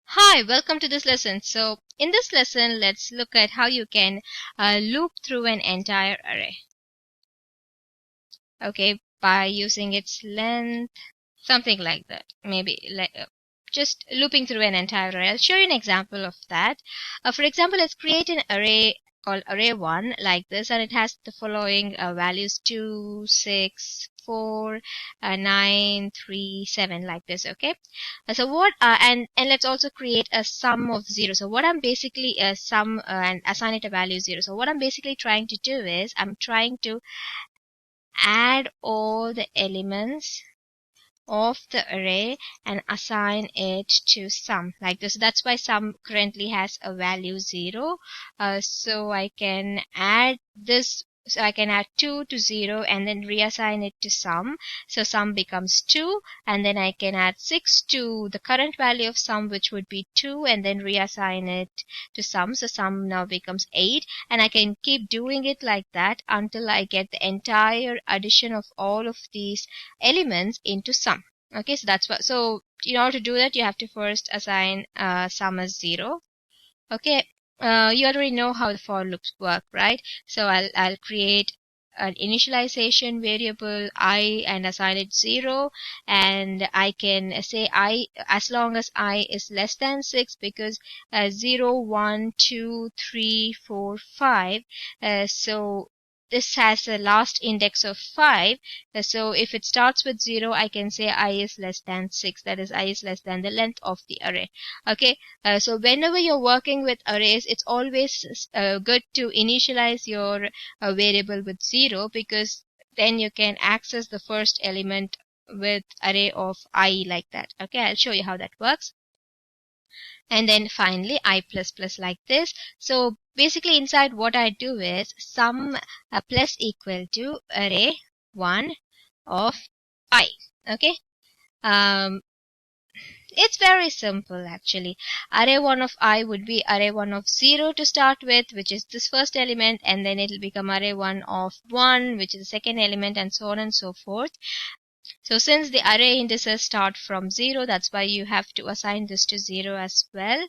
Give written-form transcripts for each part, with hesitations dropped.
Hi, welcome to this lesson. So in this lesson, let's look at how you can loop through an entire array. Okay, by using its length, something like that. Maybe like just looping through an entire array. I'll show you an example of that. For example, let's create an array called array1 like this, and it has the following values 2, 6, 4, 9, 3, 7 like this. Okay, so what and let's also create a sum of 0. So what I'm basically sum and assign it a value 0. So what I'm basically trying to do is I'm trying to add all the elements of the array and assign it to sum like this. That's why sum currently has a value 0. So I can add this. So I can add 2 to 0 and then reassign it to sum. So sum becomes 2, and then I can add 6 to the current value of sum, which would be 2, and then reassign it to sum. So sum now becomes 8, and I can keep doing it like that until I get the entire addition of all of these elements into sum. Okay, so that's what. So in order to do that, you have to first assign sum as 0. Okay, you already know how the for loops work, right? So I'll create an initialization variable I and assign it 0, and I can say I as long as I is less than 6, because 0, 1, 2, 3, 4, 5. So this has a last index of 5. So if it starts with 0, I can say I is less than 6. That is, I is less than the length of the array. Okay, so whenever you're working with arrays, it's always good to initialize your variable with 0, because then you can access the first element with array of I like that. Okay, I'll show you how that works. And then finally I plus plus like this. So basically inside what I do is sum plus equal to array 1 of I. Okay, it's very simple actually. Array 1 of I would be array 1 of 0 to start with, which is this first element, and then it will become array 1 of 1, which is the second element, and so on and so forth. So since the array indices start from 0, that's why you have to assign this to 0 as well.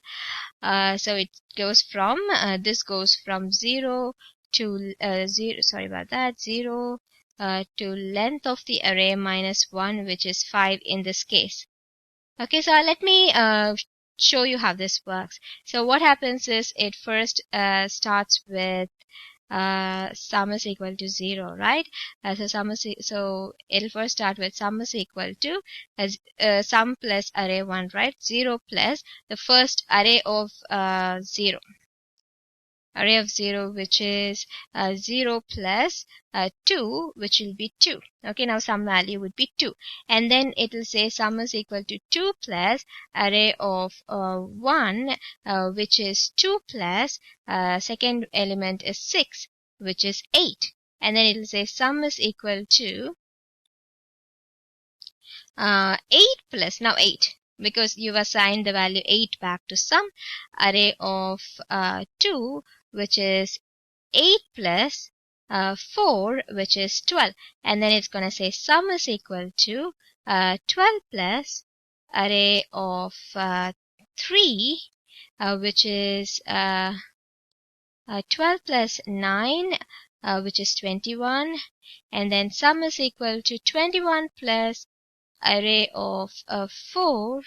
So it goes from this goes from 0 to 0. Sorry about that. 0 to length of the array minus 1, which is 5 in this case. Okay, so let me show you how this works. So what happens is it first starts with sum is equal to 0, right? So it'll first start with sum is equal to sum plus array 1, right? 0 plus the first array of 0. Array of 0, which is 0 plus 2, which will be 2. Okay, now some value would be 2. And then it will say sum is equal to 2 plus array of 1, which is 2 plus second element is 6, which is 8. And then it will say sum is equal to 8 plus, now 8. Because you've assigned the value 8 back to sum, array of 2, which is 8 plus 4, which is 12. And then it's going to say sum is equal to 12 plus array of 3, which is 12 plus 9, which is 21. And then sum is equal to 21 plus array of 4,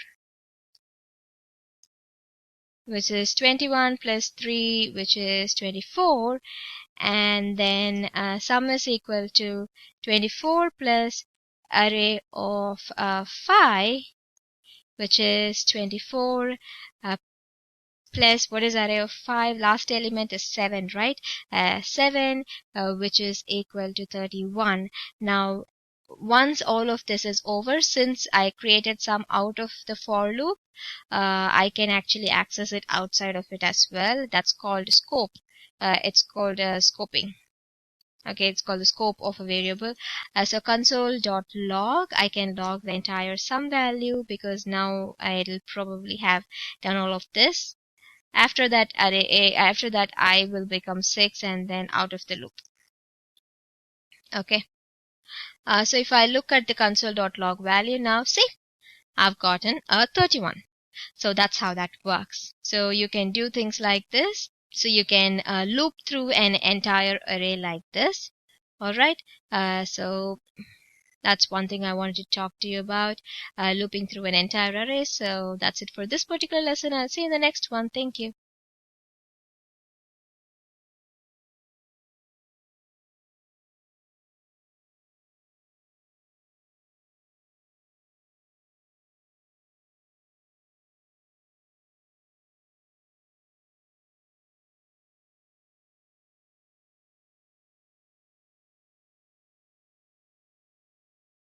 which is 21 plus 3, which is 24. And then sum is equal to 24 plus array of 5, which is 24 plus what is array of 5? Last element is 7, right? 7, which is equal to 31. Now once all of this is over, since I created sum out of the for loop, I can actually access it outside of it as well. That's called scope. It's called scoping. Okay, it's called the scope of a variable. So console.log, I can log the entire sum value, because now I'll probably have done all of this. After that I will become 6 and then out of the loop. Okay. So if I look at the console.log value now, see, I've gotten a 31. So that's how that works. So you can do things like this. So you can loop through an entire array like this. All right. So that's one thing I wanted to talk to you about, looping through an entire array. So that's it for this particular lesson. I'll see you in the next one. Thank you.